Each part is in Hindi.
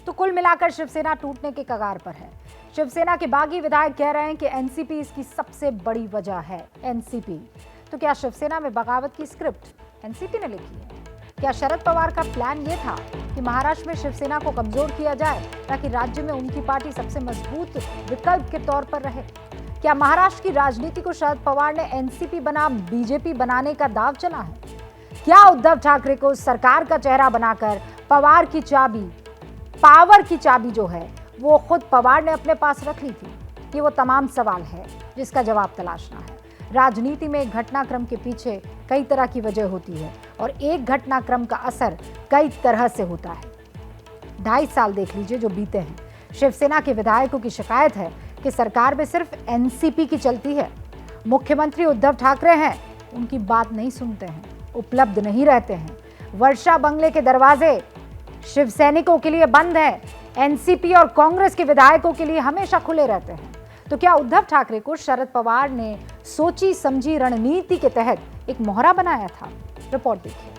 तो कुल मिलाकर शिवसेना टूटने के कगार पर है। शिवसेना के बागी विधायक कह रहे हैं कि एनसीपी इसकी सबसे बड़ी वजह है। एनसीपी तो क्या शिवसेना में बगावत की स्क्रिप्ट एनसीपी ने लिखी है? क्या शरद पवार का प्लान ये था कि महाराष्ट्र में शिवसेना को कमजोर किया जाए ताकि राज्य में उनकी पार्टी सबसे मजबूत विकल्प के तौर पर रहे? क्या महाराष्ट्र की राजनीति को शरद पवार ने एनसीपी बनाम बीजेपी बनाने का दांव चला है? क्या उद्धव ठाकरे को सरकार का चेहरा बनाकर पावर की चाबी जो है वो खुद पवार ने अपने पास रख ली थी? ये वो तमाम सवाल है जिसका जवाब तलाशना है। राजनीति में एक घटनाक्रम के पीछे कई तरह की वजह होती है और एक घटनाक्रम का असर कई तरह से होता है। 2.5 साल देख लीजिए जो बीते हैं। शिवसेना के विधायकों की शिकायत है कि सरकार में सिर्फ एनसीपी की चलती है। मुख्यमंत्री उद्धव ठाकरे हैं, उनकी बात नहीं सुनते हैं, उपलब्ध नहीं रहते हैं। वर्षा बंगले के दरवाजे शिवसैनिकों के लिए बंद है, एनसीपी और कांग्रेस के विधायकों के लिए हमेशा खुले रहते हैं। तो क्या उद्धव ठाकरे को शरद पवार ने सोची समझी रणनीति के तहत एक मोहरा बनाया था? रिपोर्ट देखिए।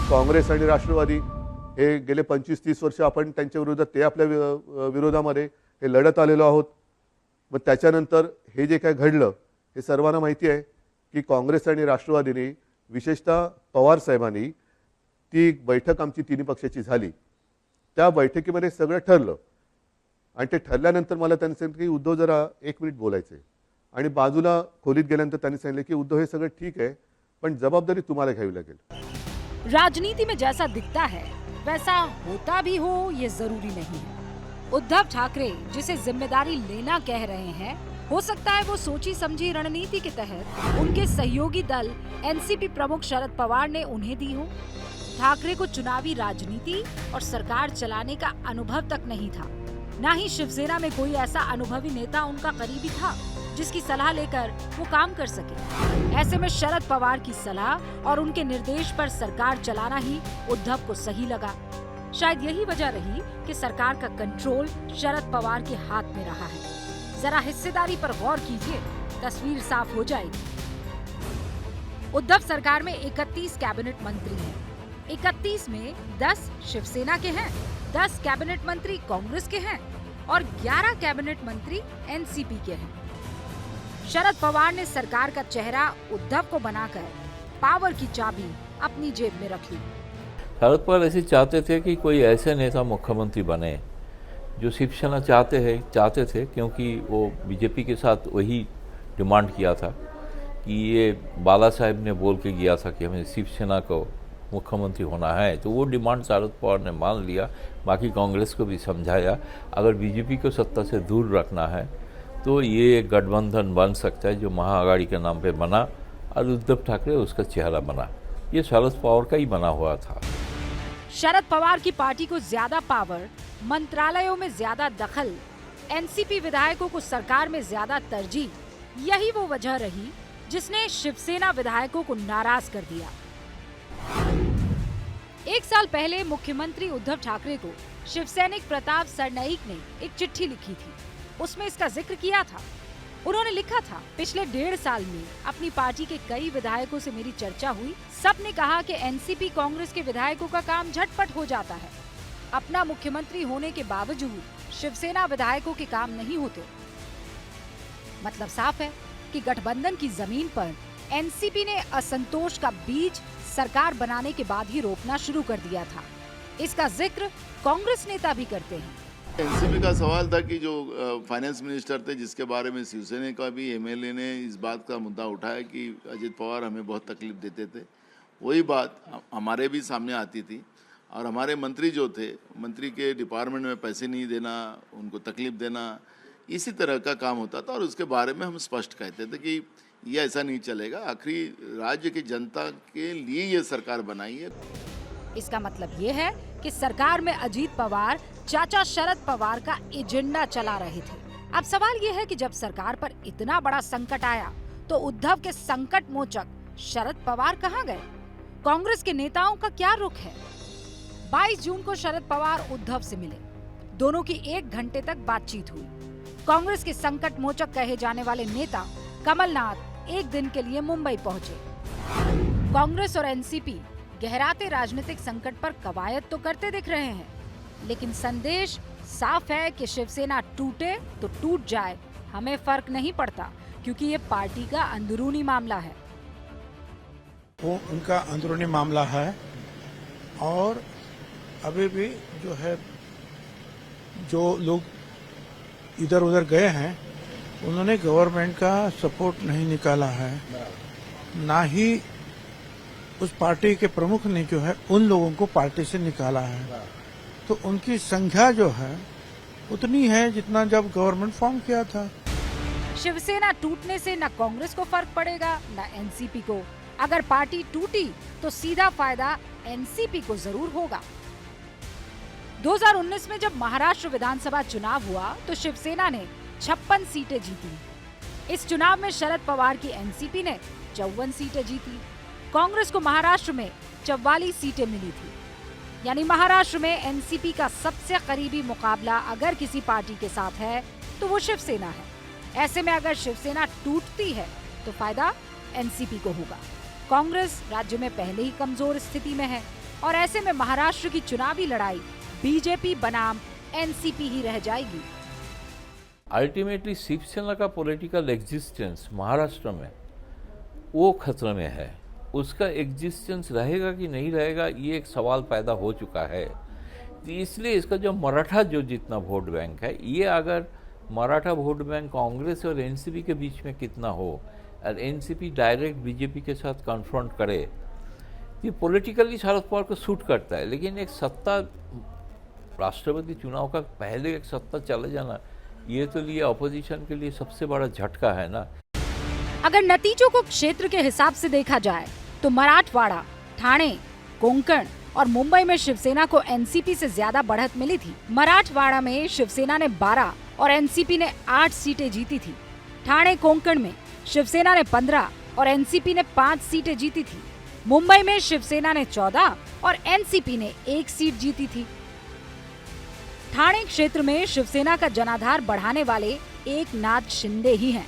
काँग्रेस आणि राष्ट्रवादी हे गेले 25-30 वर्ष आपण त्यांच्या विरोधात ते आपल्या विरोधामध्ये हे लढत आलेलो आहोत। मग त्याच्यानंतर हे जे काय घडलं हे सर्वांना माहिती आहे की काँग्रेस आणि राष्ट्रवादीने विशेषतः पवार साहेबांनी ती एक बैठक आमची तिन्ही पक्षाची झाली। त्या बैठकीमध्ये सगळं ठरलं आणि ते ठरल्यानंतर मला त्यांनी सांगितलं की उद्धव जरा 1 मिनिट बोलायचं आहे आणि बाजूला खोलीत गेल्यानंतर त्यांनी सांगितलं की उद्धव हे सगळं ठीक आहे पण जबाबदारी तुम्हाला घ्यावी लागेल। राजनीति में जैसा दिखता है वैसा होता भी हो ये जरूरी नहीं है। उद्धव ठाकरे जिसे जिम्मेदारी लेना कह रहे हैं, हो सकता है वो सोची समझी रणनीति के तहत उनके सहयोगी दल एनसीपी प्रमुख शरद पवार ने उन्हें दी हो। ठाकरे को चुनावी राजनीति और सरकार चलाने का अनुभव तक नहीं था, न ही शिवसेना में कोई ऐसा अनुभवी नेता उनका करीबी था जिसकी सलाह लेकर वो काम कर सके। ऐसे में शरद पवार की सलाह और उनके निर्देश पर सरकार चलाना ही उद्धव को सही लगा। शायद यही वजह रही कि सरकार का कंट्रोल शरद पवार के हाथ में रहा है। जरा हिस्सेदारी पर गौर कीजिए, तस्वीर साफ हो जाएगी। उद्धव सरकार में 31 कैबिनेट मंत्री हैं। 31 में 10 शिवसेना के हैं, 10 कैबिनेट मंत्री कांग्रेस के हैं और 11 कैबिनेट मंत्री एनसीपी के हैं। शरद पवार ने सरकार का चेहरा उद्धव को बनाकर पावर की चाबी अपनी जेब में रख ली। शरद पवार ऐसे चाहते थे कि कोई ऐसे नेता मुख्यमंत्री बने जो शिवसेना चाहते थे, क्योंकि वो बीजेपी के साथ वही डिमांड किया था कि ये बाला साहेब ने बोल के गया था कि हमें शिवसेना को मुख्यमंत्री होना है, तो वो डिमांड शरद पवार ने मान लिया। बाकी कांग्रेस को भी समझाया अगर बीजेपी को सत्ता से दूर रखना है तो ये गठबंधन बन सकता है जो महाआघाड़ी के नाम पे बना और उद्धव ठाकरे उसका चेहरा बना। ये शरद पवार का ही बना हुआ था। शरद पवार की पार्टी को ज्यादा पावर, मंत्रालयों में ज्यादा दखल, एनसीपी विधायकों को सरकार में ज्यादा तरजीह, यही वो वजह रही जिसने शिवसेना विधायकों को नाराज कर दिया। 1 साल पहले मुख्यमंत्री उद्धव ठाकरे को शिवसैनिक प्रताप सरनाईक ने एक चिट्ठी लिखी थी। उसमें इसका जिक्र किया था। उन्होंने लिखा था, पिछले 1.5 साल में अपनी पार्टी के कई विधायकों से मेरी चर्चा हुई। सबने कहा कि एनसीपी कांग्रेस के विधायकों का काम झटपट हो जाता है। अपना मुख्यमंत्री होने के बावजूद शिवसेना विधायकों के काम नहीं होते। मतलब साफ है कि गठबंधन की जमीन पर एनसीपी ने असंतोष का बीज सरकार बनाने के बाद ही रोपना शुरू कर दिया था। इसका जिक्र कांग्रेस नेता भी करते हैं। एनसीपी का सवाल था कि जो फाइनेंस मिनिस्टर थे जिसके बारे में शिवसेना का भी एमएलए ने इस बात का मुद्दा उठाया कि अजित पवार हमें बहुत तकलीफ देते थे, वही बात हमारे भी सामने आती थी। और हमारे मंत्री जो थे, मंत्री के डिपार्टमेंट में पैसे नहीं देना, उनको तकलीफ देना, इसी तरह का काम होता था और उसके बारे में हम स्पष्ट कहते थे कि ये ऐसा नहीं चलेगा। आखिरी राज्य की जनता के लिए ये सरकार बनाई है। इसका मतलब ये है कि सरकार में अजीत पवार चाचा शरद पवार का एजेंडा चला रहे थे। अब सवाल ये है कि जब सरकार पर इतना बड़ा संकट आया तो उद्धव के संकट मोचक शरद पवार कहाँ गए? कांग्रेस के नेताओं का क्या रुख है? 22 जून को शरद पवार उद्धव से मिले। दोनों की 1 घंटे तक बातचीत हुई। कांग्रेस के संकट मोचक कहे जाने वाले नेता कमलनाथ 1 दिन के लिए मुंबई पहुंचे। कांग्रेस और एनसीपी गहराते राजनीतिक संकट पर कवायद तो करते दिख रहे हैं, लेकिन संदेश साफ है कि शिवसेना टूटे तो टूट जाए, हमें फर्क नहीं पड़ता, क्योंकि ये पार्टी का अंदरूनी मामला है। वो उनका अंदरूनी मामला है और अभी भी जो है जो लोग इधर उधर गए हैं उन्होंने गवर्नमेंट का सपोर्ट नहीं निकाला है, ना ही उस पार्टी के प्रमुख ने जो है उन लोगों को पार्टी से निकाला है। तो उनकी संख्या जो है उतनी है जितना जब गवर्नमेंट फॉर्म किया था। शिवसेना टूटने से न कांग्रेस को फर्क पड़ेगा न एनसीपी को। अगर पार्टी टूटी तो सीधा फायदा एनसीपी को जरूर होगा। 2019 में जब महाराष्ट्र विधानसभा चुनाव हुआ तो शिवसेना ने 56 सीटें जीती। इस चुनाव में शरद पवार की एनसीपी ने 54 सीटें जीती। कांग्रेस को महाराष्ट्र में 44 सीटें मिली थी। यानी महाराष्ट्र में एनसीपी का सबसे करीबी मुकाबला अगर किसी पार्टी के साथ है तो वो शिवसेना है। ऐसे में अगर शिवसेना टूटती है तो फायदा एनसीपी को होगा। कांग्रेस राज्य में पहले ही कमजोर स्थिति में है और ऐसे में महाराष्ट्र की चुनावी लड़ाई बीजेपी बनाम एनसीपी ही रह जाएगी। अल्टीमेटली शिवसेना का पॉलिटिकल एग्जिस्टेंस महाराष्ट्र में वो खतरे में है। उसका एग्जिस्टेंस रहेगा कि नहीं रहेगा ये एक सवाल पैदा हो चुका है। इसलिए इसका जो मराठा जो जितना वोट बैंक है, ये अगर मराठा वोट बैंक कांग्रेस और एनसीपी के बीच में कितना हो और एनसीपी डायरेक्ट बीजेपी के साथ कन्फ्रंट करे, ये पॉलिटिकली शरद पवार को सूट करता है। लेकिन एक सत्ता राष्ट्रपति चुनाव का पहले एक सत्ता चले जाना, ये तो लिए अपोजिशन के लिए सबसे बड़ा झटका है ना। अगर नतीजों को क्षेत्र के हिसाब से देखा जाए तो मराठवाड़ा, ठाणे, कोंकण और मुंबई में शिवसेना को एनसीपी से ज्यादा बढ़त मिली थी। मराठवाड़ा में शिवसेना ने 12 और एनसीपी ने 8 सीटें जीती थी। ठाणे कोंकण में शिवसेना ने 15 और एनसीपी ने 5 सीटें जीती थी। मुंबई में शिवसेना ने 14 और एनसीपी ने 1 सीट जीती थी। ठाणे क्षेत्र में शिवसेना का जनाधार बढ़ाने वाले एकनाथ शिंदे ही हैं।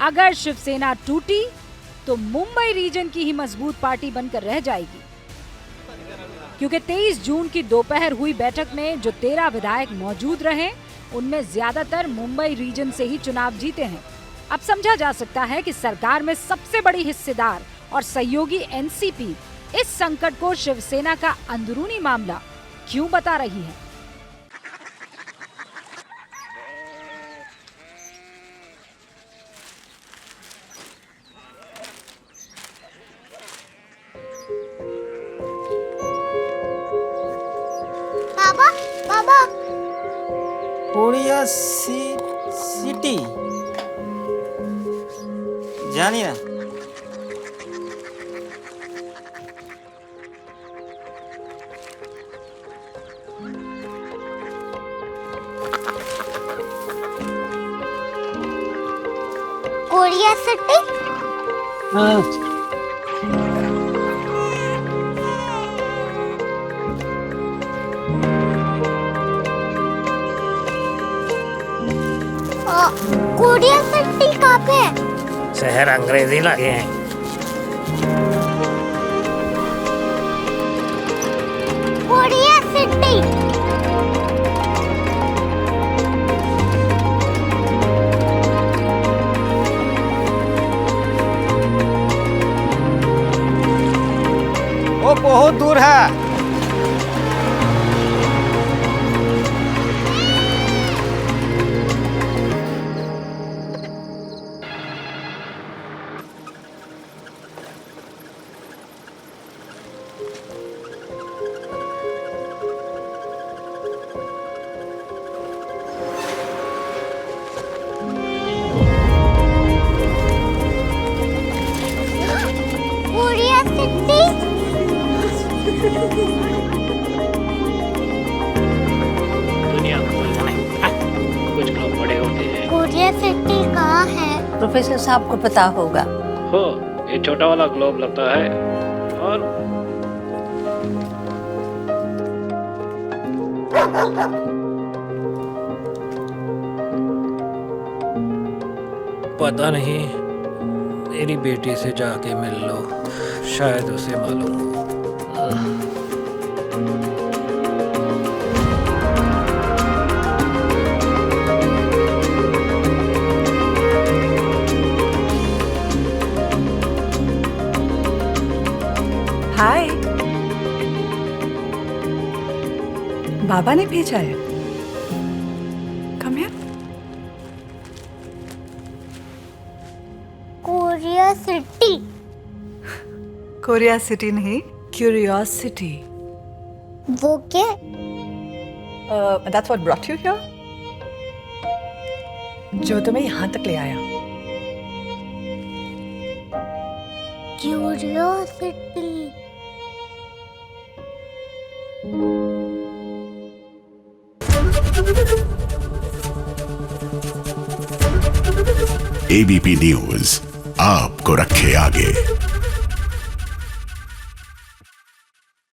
अगर शिवसेना टूटी तो मुंबई रीजन की ही मजबूत पार्टी बनकर रह जाएगी, क्योंकि 23 जून की दोपहर हुई बैठक में जो 13 विधायक मौजूद रहे उनमें ज्यादातर मुंबई रीजन से ही चुनाव जीते हैं। अब समझा जा सकता है कि सरकार में सबसे बड़ी हिस्सेदार और सहयोगी एनसीपी इस संकट को शिवसेना का अंदरूनी मामला क्यों बता रही है। बाबा कोरिया सिटी जानी ना। कोरिया सिटी कोरिया सिटी कहाँ पे है? शहर अंग्रेजी लगे हैं। कोरिया सिटी वो बहुत दूर है। कोरिया सिटी दुनिया कुछ लोग बड़े होते हैं। कोरिया सिटी कहाँ है? प्रोफेसर साहब को पता होगा। हो, ये छोटा वाला ग्लोब लगता है और पता नहीं, मेरी बेटी से जाके मिल लो, शायद उसे मालूम हो। हाय, बाबा ने भेजा है। Come here. Korea city. Korea city नहीं, क्यूरियोसिटी। वो क्या? That's what brought you here? जो तुम्हें यहाँ तक ले आया। क्यूरियोसिटी। एबीपी न्यूज आपको रखे आगे।